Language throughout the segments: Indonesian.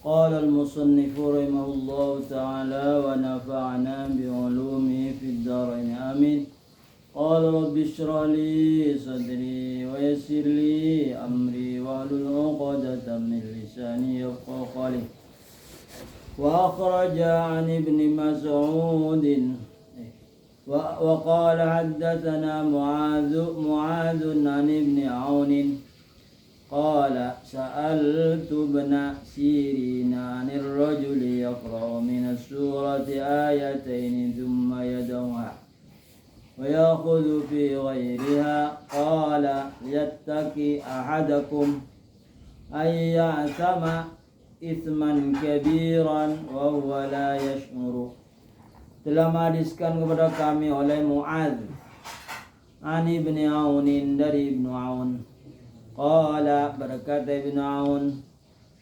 قال المصنف رحمه الله تعالى ونفعنا بعلومه في الدارين آمين. قال رب اشرح لي صدري ويسر لي أمري واحلل عقدة من لساني يفقهوا قولي. وأخرج عن ابن مسعود وقال حدثنا معاذ عن ابن عون قال سألت ابن سيرين عن الرجل يقرأ من السورة آيتين ثم يدعوها ويأخذ في غيرها قال يتقي أحدكم أن يعثم إثما كبيرا وهو لا يشعر. Telah menghadiskan kepada kami oleh Mu'adz an Ibni Aunin dari Ibnu Aun. Qala berkata Ibnu Aun,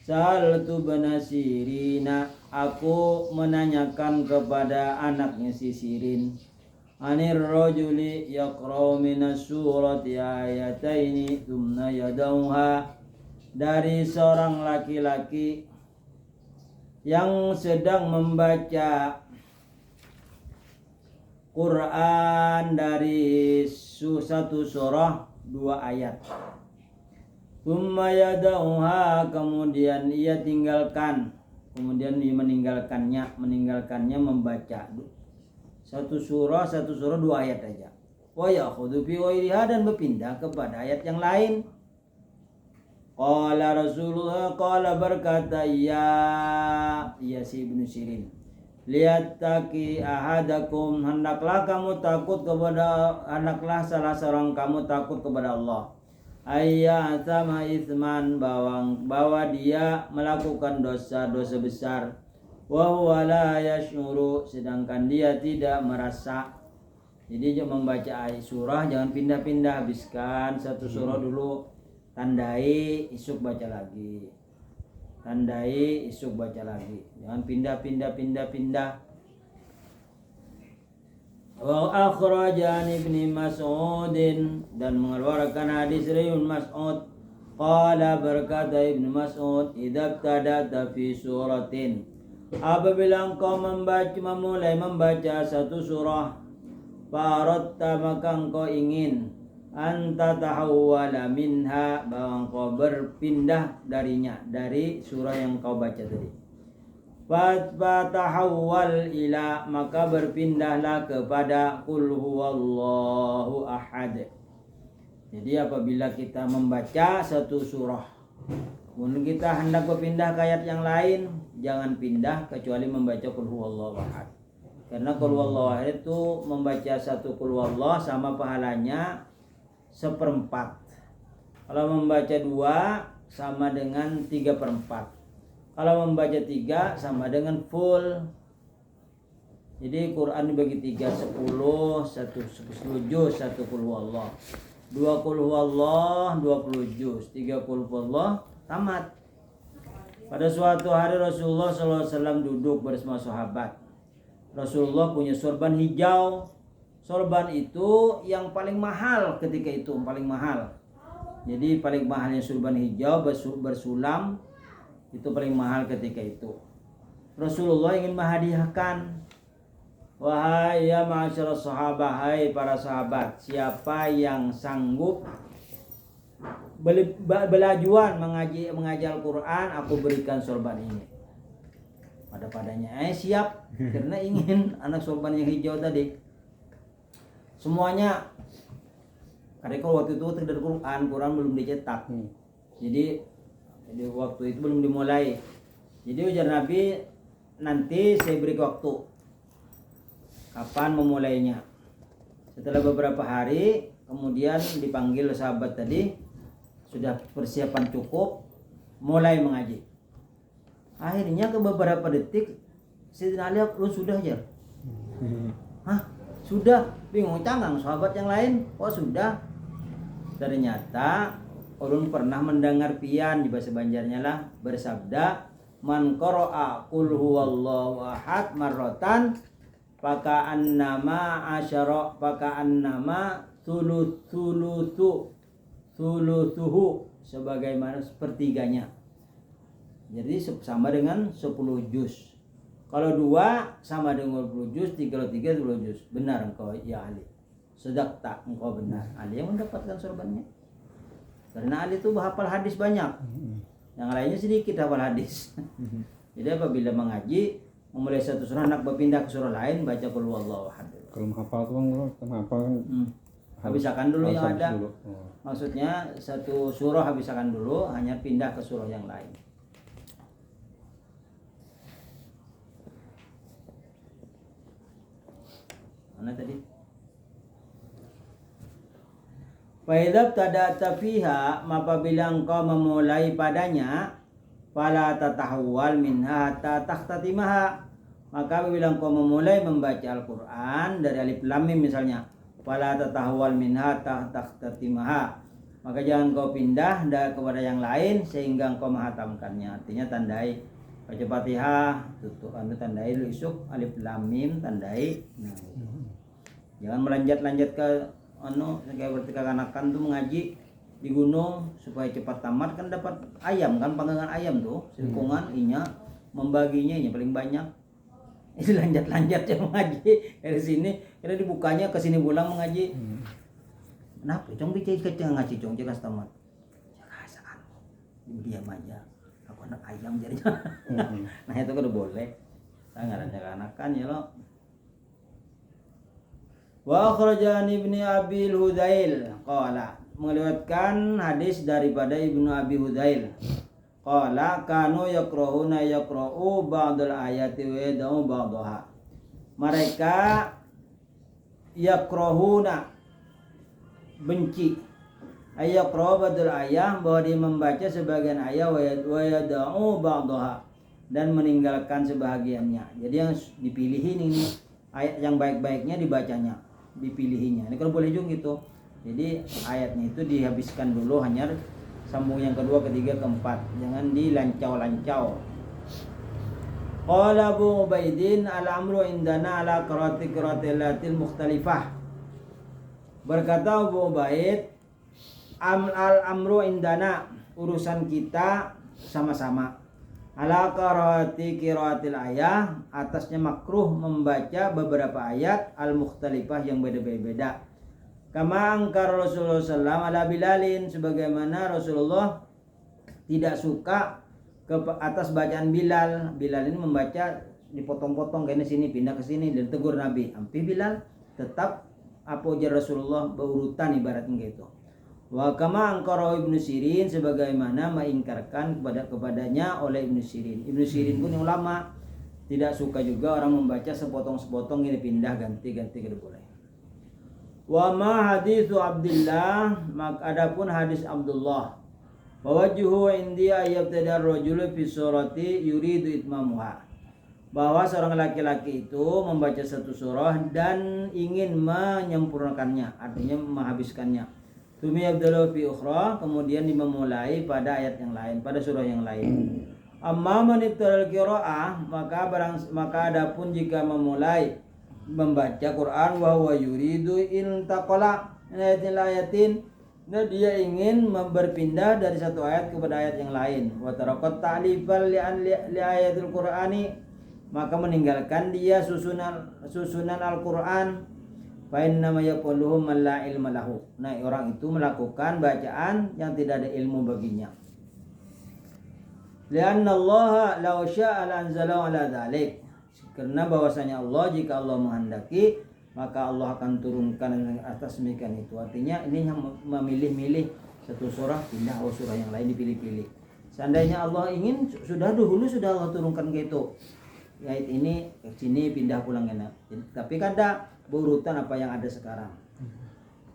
Sa'altu ibn Sirina, aku menanyakan kepada anaknya si Sirin, anir rajuli yaqra'u minas surati ayataini thumma yadauha, dari seorang laki-laki yang sedang membaca Quran dari satu surah 2 ayat. Thumma yadauha, kemudian ia tinggalkan, kemudian ia meninggalkannya membaca satu surah 2 ayat aja. Wa ya'khudhu fi ghairiha, dan berpindah kepada ayat yang lain. Qala Rasulullah, qala berkata ya si Ibnu Sirin, liyattaqi ahadakum, hendaklah salah seorang kamu takut kepada Allah. Ayya sama isman, bahwa dia melakukan dosa besar. Wa huwa la yash'uru, sedangkan dia tidak merasa. Jadi membaca ayat surah jangan pindah-pindah, habiskan satu surah dulu, tandai isuk baca lagi, tandai isuk baca lagi, jangan pindah. Wa akhraja Ibnu Mas'ud, dan mengeluarkan hadis dari Ibnu Mas'ud. Qala berkata Ibnu Mas'ud, idza tadata fi suratin, apabila engkau memulai membaca satu surah, faratta, maka engkau ingin anta tahawwala minha, bahwa engkau berpindah darinya, dari surah yang engkau baca tadi. Fatahawwal ila, maka berpindahlah kepada qul huwallahu ahad. Jadi apabila kita membaca satu surah, kemudian kita hendak berpindah ke ayat yang lain, jangan pindah kecuali membaca qul huwallahu ahad. Karena qul huwallahu ahad itu membaca satu qul huwallahu sama pahalanya 1/4. Kalau membaca 2 sama dengan 3/4. Kalau membaca 3 sama dengan full. Jadi Quran dibagi 3, 10 juz, 1 qul huwallah, 2 qul huwallah 20 juz, 3 qul huwallah tamat. Pada suatu hari Rasulullah SAW duduk bersama sahabat. Rasulullah punya sorban hijau. Sorban itu yang paling mahal ketika itu, paling mahal. Jadi paling mahalnya sorban hijau bersulam, itu paling mahal ketika itu. Rasulullah ingin menghadiahkan, wahai ya ma'asyiras sahabah, hai para sahabat, siapa yang sanggup belajuan mengajar Al-Quran, aku berikan sorban ini. Padanya siap, karena ingin anak sorban yang hijau tadi. Semuanya, karena kalau waktu itu tidak ada Quran belum dicetak. Jadi waktu itu belum dimulai. Jadi ujar Nabi, nanti saya beri waktu kapan memulainya. Setelah beberapa hari, kemudian dipanggil sahabat tadi, sudah persiapan cukup, mulai mengaji. Akhirnya ke beberapa detik, Sayyidina Ali, lu sudah aja? Hah? Sudah? Bingung cangang sahabat yang lain, oh sudah. Ternyata ulun pernah mendengar pian di bahasa Banjarnya lah bersabda, man qara'a qul huwallahu ahad marratan faka'annama asyara faka'annama thuluthuhu, sebagaimana sepertiganya. Jadi sama dengan 10 juz. Kalau 2 sama dengan 20 juz, 3 20 juz. Benar engkau ya Ali. Sedakta, engkau benar. Ali yang mendapatkan sorbannya. Karena Ali itu hafal hadis banyak. Yang lainnya sedikit hafal hadis. Jadi apabila mengaji, memulai satu surah nak berpindah ke surah lain, baca qul huwallahu ahad. Kalau menghafal tuh menghafal habiskan dulu yang ada. Dulu. Oh. Maksudnya satu surah habiskan dulu, hanya pindah ke surah yang lain. Mana tadi? Faidab tada'ta fiha, apabila engkau memulai padanya, fala tatahwal minha hatta tahtatimaha. Maka apabila engkau memulai membaca Al-Quran dari alif lam mim misalnya, fala tatahwal minha hatta tahtatimaha, maka jangan engkau pindah kepada yang lain sehingga engkau menghatamkannya. Artinya tandai baca Fatihah, tutup tandai isuk alif lam mim tandai. Nah, jangan melanjut ke kayak berarti kanakan tuh mengaji di gunung supaya cepat tamat, kan dapat ayam kan, panggangan ayam tuh sirkungan inya membaginya ini paling banyak. Itu lanjut yang mengaji dari sini kira dibukanya ke sini pulang mengaji. Kenapa cong bicara kecil ngaji cong jelas tamat kerasaan diam aja aku anak ayam jadinya. Nah itu kan boleh saya ngarannya kanakan ya lo. Wa akhrajan Ibnu Abi Hudail qala, melewatkan hadis daripada Ibnu Abi Hudail qala kanu yaqra'u ba'dal ayati wa yad'u ba'daha. Mereka yaqra'una benci ayaqra ba'dal ayah, bahwa dia membaca sebagian ayat wa yad'u ba'daha, dan meninggalkan sebahagiannya. Jadi yang dipilihin ini ayat yang baik-baiknya dibacanya, dipilihinya. Ini kalau boleh juga gitu. Jadi ayatnya itu dihabiskan dulu, hanya sambung yang kedua, ketiga, keempat. Jangan dilancau-lancau. Qala Abu Ubaidin al-amru indana ala qira'atil mukhtalifah. Berkata Abu Ubaid, al-amru indana, urusan kita sama-sama. Ala qira'atil ayah, atasnya makruh membaca beberapa ayat al-mukhtalifah yang beda-beda. Kama angkar Rasulullah SAW ala Bilalin, sebagaimana Rasulullah tidak suka ke atas bacaan Bilal. Bilal ini membaca dipotong-potong ke sini pindah ke sini, dan tegur Nabi. Ampi Bilal tetap apa ujar Rasulullah berurutan ibaratnya gitu. Wa kama angkara Ibnu Sirin, sebagaimana mengingkarkan kepadanya oleh Ibnu Sirin. Ibnu Sirin pun ulama, tidak suka juga orang membaca sepotong-sepotong ini pindah ganti-ganti ke boleh. Wa ma haditsu Abdullah, maka adapun hadis Abdullah, bahwa indi ayyabtadar rajulu fi surati yuridu itmamuha, bahwa seorang laki-laki itu membaca satu surah dan ingin menyempurnakannya, artinya menghabiskannya. Tumi abdalu fi ukhra, kemudian dimulai pada ayat yang lain, pada surah yang lain. Amma man ibtadal qiraah, maka adapun jika memulai membaca Quran wa huwa yuridu intaqala ayatin, nah dia ingin berpindah dari satu ayat kepada ayat yang lain. Wa taraqat ta'lifal li ayatil Qur'ani, maka meninggalkan dia susunan Al-Qur'an. Fa inna ma yaquluhu man la ilma lahu. Nah, orang itu melakukan bacaan yang tidak ada ilmu baginya. Lianna Allah law syaa anzala ala dzalik, karena bahwasanya Allah, jika Allah menghendaki, maka Allah akan turunkan atas demikian itu. Artinya ini yang memilih-milih satu surah pindah ke surah yang lain, dipilih-pilih. Seandainya Allah ingin, sudah Allah turunkan gitu. Ayat ini ke sini pindah pulang enak. Tapi kada berurutan apa yang ada sekarang.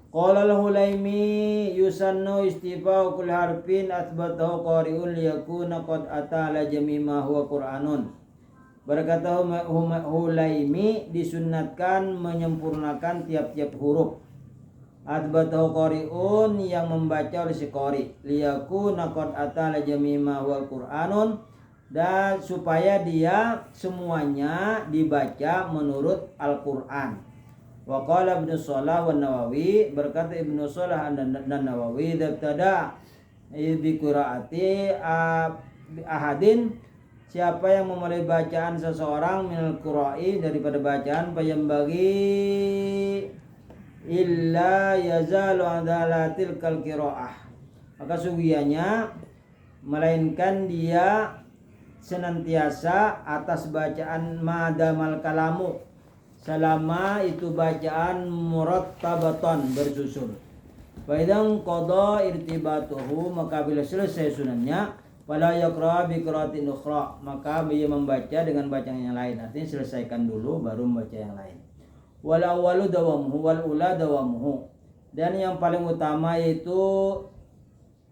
Qala al-Hulaimi yusannu istifa'u kulli harfin athbatahu qari'un liyakuna qad ata ala jami' ma huwa Qur'anun. Berkata Hulaimi, disunnatkan menyempurnakan tiap-tiap huruf. Athbatahu qari'un, yang membaca oleh si qari, liyakuna qad ata ala jami' ma huwa Qur'anun, dan supaya dia semuanya dibaca menurut Al-Qur'an. Wa qala Ibnu Shalah wa Nawawi, berkata Ibnu Shalah dan Nawawi, dabtada bi qiraati ahadin, siapa yang memulai bacaan seseorang minal qura'i daripada bacaan bagi illa yazalu adalatil kal qiraah, maka sungguhnya melainkan dia senantiasa atas bacaan madamal kalamu, selama itu bacaan murattabaton bersusun. Fa idzan qada irtibatuhu, maka bila selesai sunannya fala yaqra bi qiraatin ukhra, maka dia membaca dengan bacaan yang lain. Artinya selesaikan dulu baru membaca yang lain. Wal awwalu dawamuhu wal ula dawamuhu, dan yang paling utama yaitu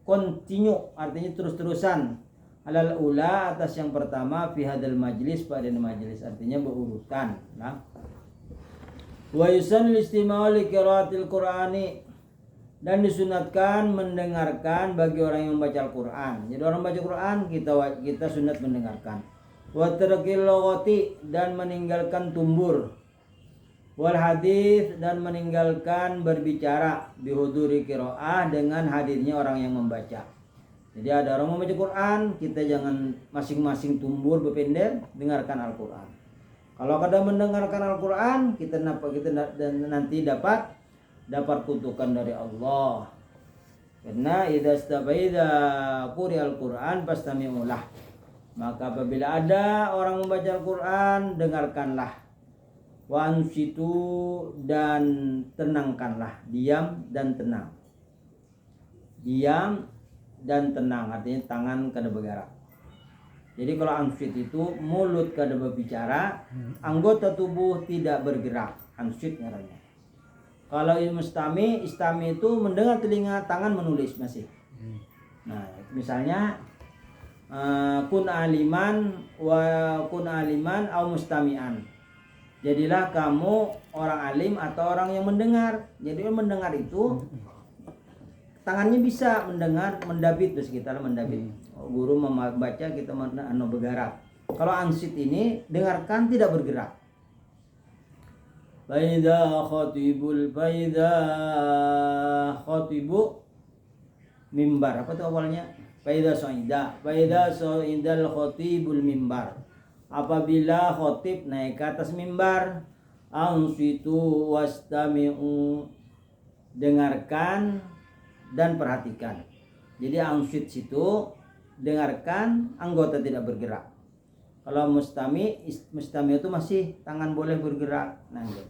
continue, artinya terus-terusan, alal ula, atas yang pertama, fi hadal majlis, pada majlis, artinya berurutan. Nah, wa yusannu istima'u li qiraatil qur'ani, dan disunatkan mendengarkan bagi orang yang membaca Al-Qur'an. Jadi orang baca Quran kita sunat mendengarkan. Wa tarkil lughati, dan meninggalkan tumbur. Wal hadis, dan meninggalkan berbicara, bihuduri qiraah, dengan hadirnya orang yang membaca. Jadi ada orang membaca Quran, kita jangan masing-masing tumbur berpender, dengarkan Al-Quran. Kalau kada mendengarkan Al-Quran, kita nanti dapat kutukan dari Allah. Karena idza quri Al-Quran fastami'u lah. Maka apabila ada orang membaca Al-Quran, dengarkanlah. Wa ansitu, dan tenangkanlah, diam dan tenang. Diam dan tenang, artinya tangan kada bergerak. Jadi kalau ansit itu mulut kada berbicara, anggota tubuh tidak bergerak, ansit ngarannya. Kalau istami itu mendengar telinga, tangan menulis masih. Nah, misalnya kun aliman au mustami'an. Jadilah kamu orang alim atau orang yang mendengar. Jadi mendengar itu tangannya bisa mendengar, mendabit, sekitar mendabit. Guru membaca, kita bergerak. Kalau ansit ini dengarkan, tidak bergerak. Faidha khatibu mimbar. Apa itu awalnya? Faidha so'idal khatibul mimbar. Apabila khotib naik ke atas mimbar, ansitu wastami'u, dengarkan dan perhatikan. Jadi ansit situ dengarkan, anggota tidak bergerak. Kalau mustami itu masih tangan boleh bergerak. Nah, gitu.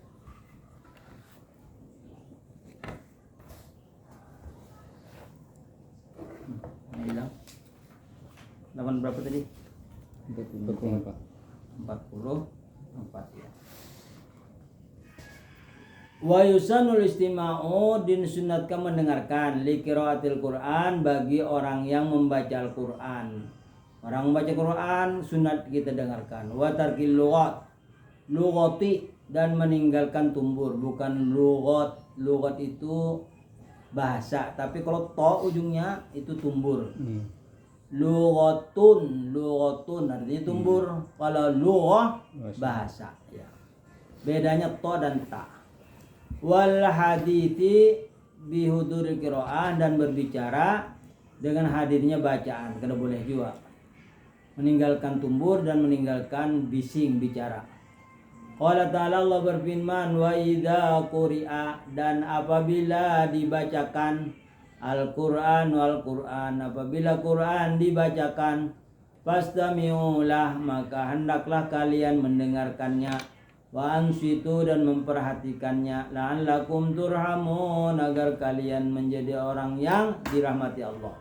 Hilang. 8 berapa tadi? 44 ya. Wa yusanul istima'u, disunatkan mendengarkan, li qiraatil Qur'an, bagi orang yang membaca Al-Qur'an. Orang membaca Quran sunat kita dengarkan. Wa tarkil lughati, dan meninggalkan tumbur, bukan lughat. Lughat itu bahasa, tapi kalau to ujungnya itu tumbur. Lughatun artinya tumbur. Kalau lughah bahasa ya. Bedanya to dan ta. Wal hadithi bihuduril qiraah, dan berbicara dengan hadirnya bacaan. Kada boleh juga meninggalkan tumbur dan meninggalkan bising bicara. Qala ta'ala, Allah berfirman, wa idza quri'a, dan apabila dibacakan Al-Qur'an wal Qur'an, apabila Quran dibacakan, fastami'u lah, maka hendaklah kalian mendengarkannya, wa ansitu, dan memperhatikannya, la'allakum turhamun, agar kalian menjadi orang yang dirahmati Allah.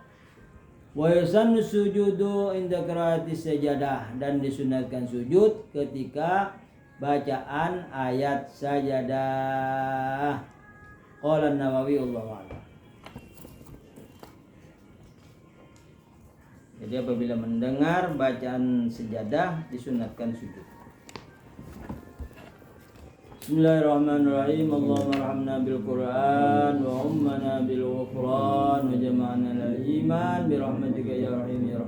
Wa yusannu sujudu inda qiraati sajadah, dan disunatkan sujud ketika bacaan ayat sajadah. Qala An-Nawawi Allahu a'lam. Jadi apabila mendengar bacaan sajadah disunatkan sujud. Bismillahirrahmanirrahim. Allahumma arhamna bil Qur'an wa ummana bil ghufran wa jama'na lil iman bi rahmatika ya rahim ya